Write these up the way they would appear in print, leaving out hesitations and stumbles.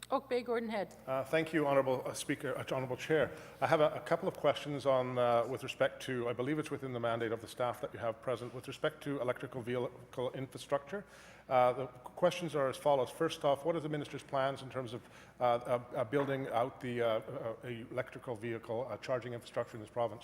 Oak Bay, Gordon Head. Thank you, Honourable Speaker, Honourable Chair. I have a couple of questions on, with respect to, I believe it's within the mandate of the staff that you have present, with respect to electrical vehicle infrastructure. The questions are as follows. First off, what are the Minister's plans in terms of building out the electrical vehicle charging infrastructure in this province?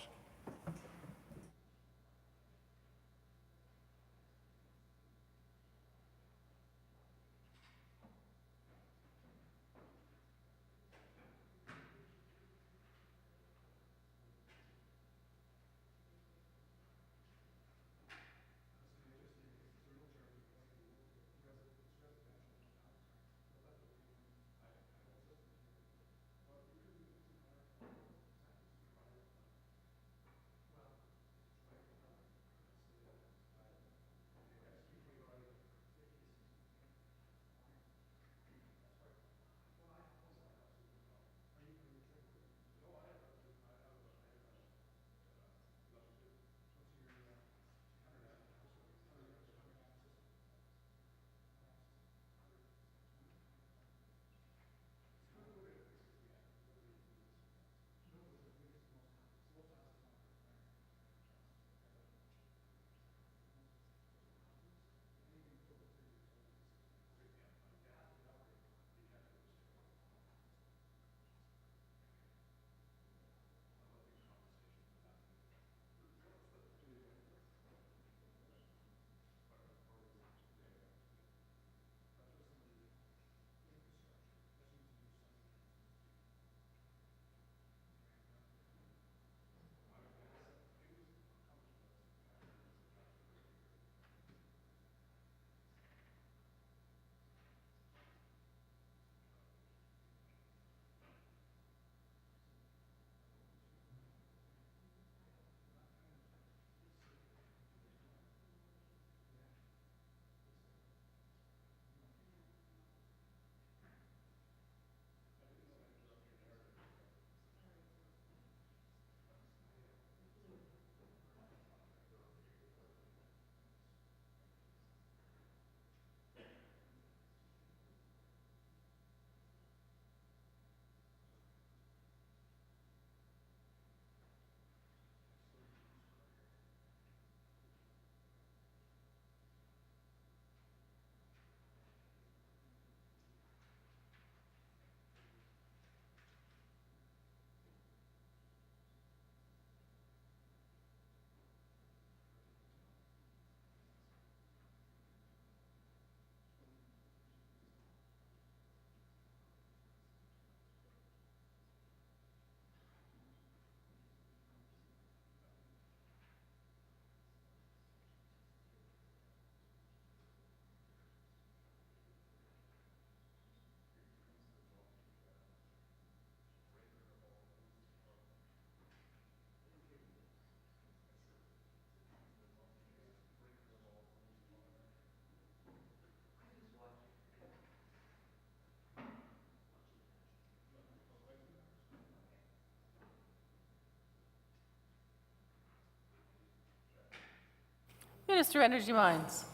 Minister, Energy Mines.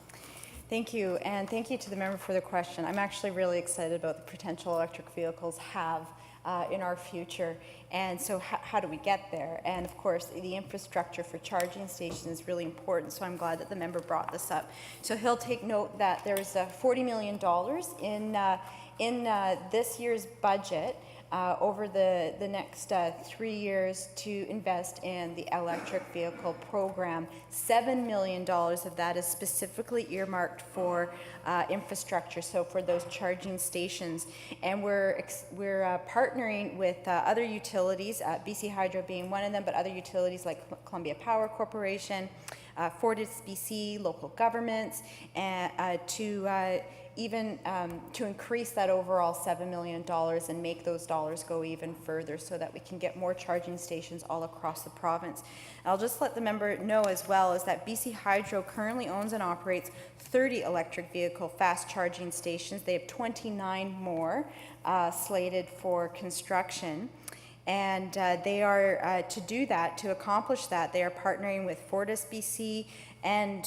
Thank you, and thank you to the member for the question. I'm actually really excited about the potential electric vehicles have in our future, and so how do we get there? And of course, the infrastructure for charging stations is really important, so I'm glad that the member brought this up. So he'll take note that there's $40 million in this year's budget over the next 3 years to invest in the electric vehicle program. $7 million of that is specifically earmarked for infrastructure, so for those charging stations. And we're partnering with other utilities, BC Hydro being one of them, but other utilities like Columbia Power Corporation, FortisBC, local governments, and to increase that overall $7 million and make those dollars go even further so that we can get more charging stations all across the province. I'll just let the member know as well is that BC Hydro currently owns and operates 30 electric vehicle fast charging stations. They have 29 more slated for construction. And they are, to do that, to accomplish that, they are partnering with Fortis BC and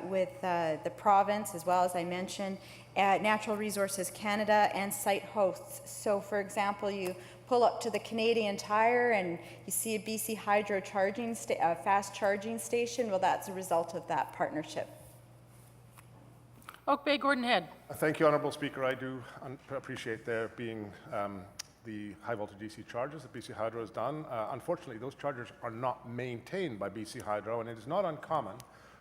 with the province, as well as I mentioned, Natural Resources Canada and site hosts. So for example, you pull up to the Canadian Tire and you see a BC Hydro charging fast charging station. Well, that's a result of that partnership. Oak Bay, Gordon Head. Thank you, Honourable Speaker. I do appreciate there being the high voltage DC charges that BC Hydro has done. Unfortunately, those chargers are not maintained by BC Hydro, and it is not uncommon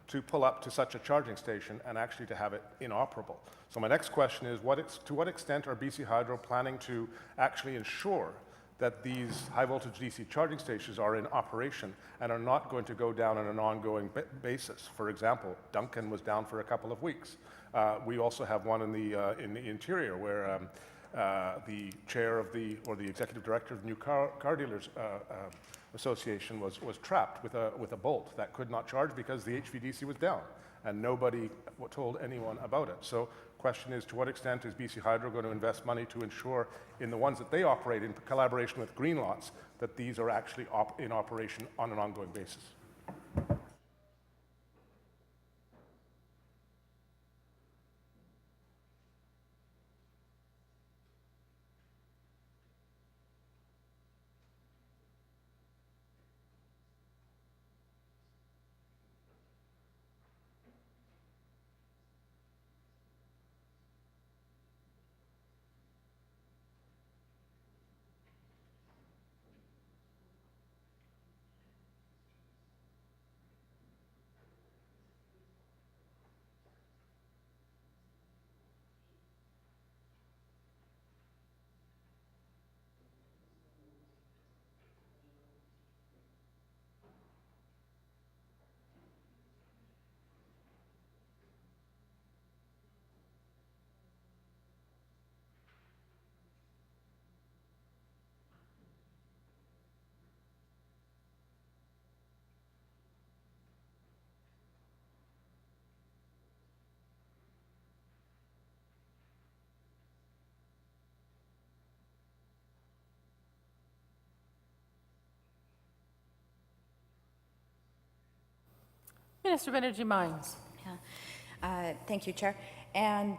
to pull up to such a charging station and actually to have it inoperable. So my next question is, to what extent are BC Hydro planning to actually ensure that these high voltage DC charging stations are in operation and are not going to go down on an ongoing basis? For example, Duncan was down for a couple of weeks. We also have one in the interior where the chair of the executive director of the New Car Dealers Association was trapped with a bolt that could not charge because the HVDC was down, and nobody told anyone about it. So question is, to what extent is BC Hydro going to invest money to ensure in the ones that they operate in collaboration with Greenlots that these are actually in operation on an ongoing basis? Minister of Energy Mines. Thank you, Chair. And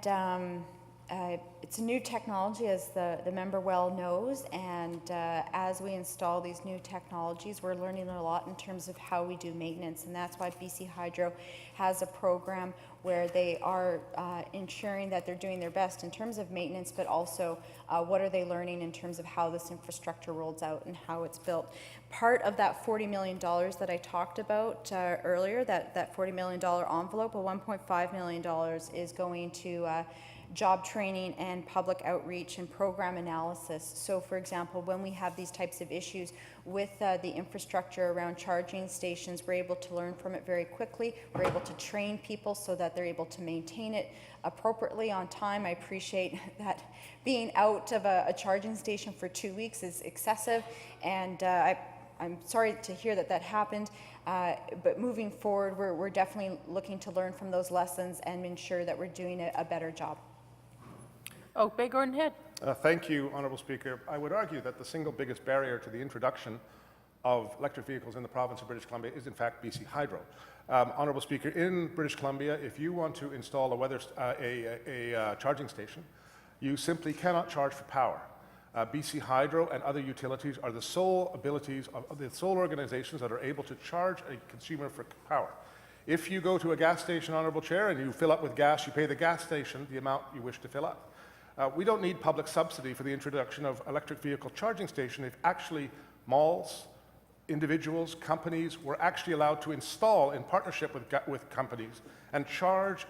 it's a new technology, as the member well knows, and as we install these new technologies, we're learning a lot in terms of how we do maintenance, and that's why BC Hydro has a program where they are ensuring that they're doing their best in terms of maintenance, but also what are they learning in terms of how this infrastructure rolls out and how it's built. Part of that $40 million that I talked about earlier, that $40 million envelope, of $1.5 million is going to job training and public outreach and program analysis. So for example, when we have these types of issues with the infrastructure around charging stations, we're able to learn from it very quickly. We're able to train people so that they're able to maintain it appropriately on time. I appreciate that being out of a charging station for 2 weeks is excessive, and I'm sorry to hear that happened, but moving forward, we're definitely looking to learn from those lessons and ensure that we're doing a better job. Oak Bay, Gordon Head. Thank you, Honourable Speaker. I would argue that the single biggest barrier to the introduction of electric vehicles in the province of British Columbia is in fact BC Hydro. Honourable Speaker, in British Columbia, if you want to install a charging station, you simply cannot charge for power. BC Hydro and other utilities are the sole abilities of the sole organizations that are able to charge a consumer for power. If you go to a gas station, Honourable Chair, and you fill up with gas, you pay the gas station the amount you wish to fill up. We don't need public subsidy for the introduction of electric vehicle charging station if actually malls, individuals, companies were actually allowed to install in partnership with companies and charge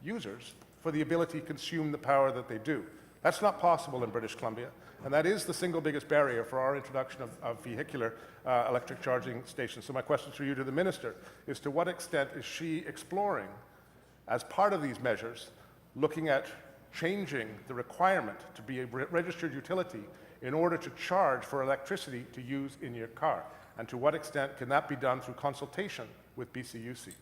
users for the ability to consume the power that they do. That's not possible in British Columbia, and that is the single biggest barrier for our introduction of vehicular electric charging stations. So my question to you, to the Minister, is to what extent is she exploring, as part of these measures, looking at changing the requirement to be a registered utility in order to charge for electricity to use in your car? And to what extent can that be done through consultation with BCUC?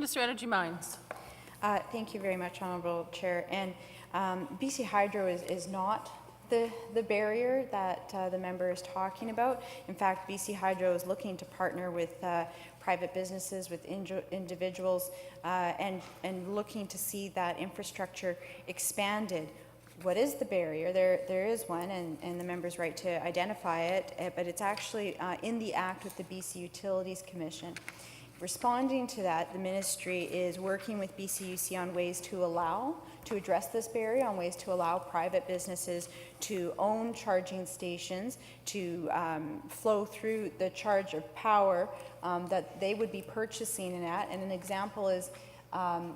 Minister Energy Mines. Thank you very much, Honourable Chair. And BC Hydro is not the barrier that the member is talking about. In fact, BC Hydro is looking to partner with private businesses, with individuals, and looking to see that infrastructure expanded. What is the barrier? There is one, and the member's right to identify it, but it's actually in the Act with the BC Utilities Commission. Responding to that, the ministry is working with BCUC on ways to address this barrier, on ways to allow private businesses to own charging stations, to flow through the charge of power that they would be purchasing it at. And an example is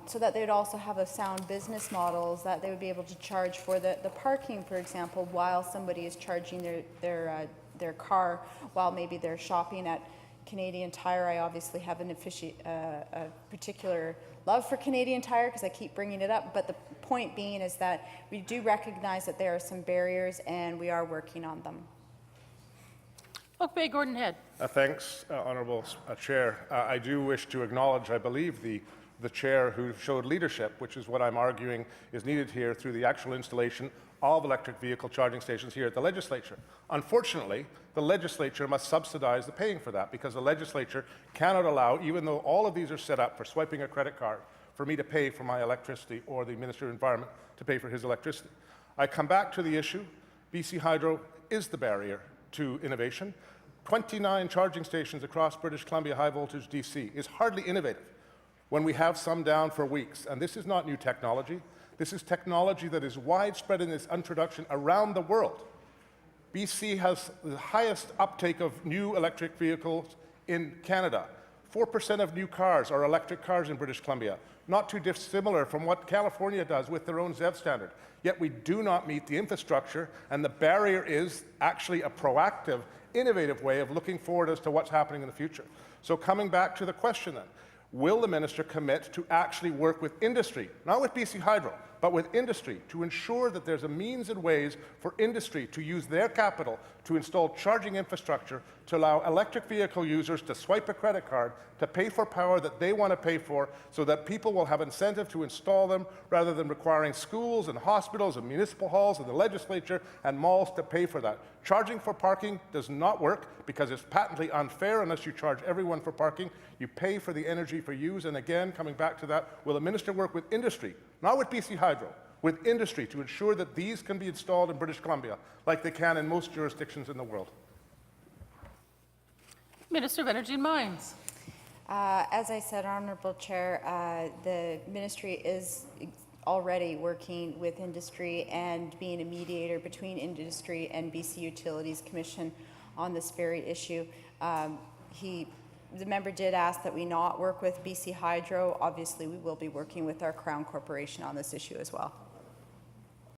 so that they'd also have a sound business models that they would be able to charge for the parking, for example, while somebody is charging their car, while maybe they're shopping at Canadian Tire. I obviously have a particular love for Canadian Tire because I keep bringing it up, but the point being is that we do recognize that there are some barriers and we are working on them. Oak Bay Gordon Head. Thanks, Honourable Chair. I do wish to acknowledge, I believe, the chair who showed leadership, which is what I'm arguing is needed here through the actual installation of electric vehicle charging stations here at the legislature. Unfortunately, the legislature must subsidize the paying for that because the legislature cannot allow, even though all of these are set up for swiping a credit card, for me to pay for my electricity or the Minister of Environment to pay for his electricity. I come back to the issue. BC Hydro is the barrier to innovation. 29 charging stations across British Columbia high voltage DC is hardly innovative when we have some down for weeks. And this is not new technology. This is technology that is widespread in its introduction around the world. BC has the highest uptake of new electric vehicles in Canada. 4% of new cars are electric cars in British Columbia, not too dissimilar from what California does with their own ZEV standard. Yet we do not meet the infrastructure, and the barrier is actually a proactive, innovative way of looking forward as to what's happening in the future. So coming back to the question then, will the minister commit to actually work with industry, not with BC Hydro, but with industry, to ensure that there's a means and ways for industry to use their capital to install charging infrastructure to allow electric vehicle users to swipe a credit card to pay for power that they want to pay for so that people will have incentive to install them rather than requiring schools and hospitals and municipal halls and the legislature and malls to pay for that. Charging for parking does not work because it's patently unfair unless you charge everyone for parking. You pay for the energy for use. And again, coming back to that, will the minister work with industry, not with BC Hydro, with industry to ensure that these can be installed in British Columbia like they can in most jurisdictions in the world? Minister of Energy and Mines. As I said, Honourable Chair, the ministry is already working with industry and being a mediator between industry and BC Utilities Commission on this very issue. The member did ask that we not work with BC Hydro. Obviously, we will be working with our Crown Corporation on this issue as well.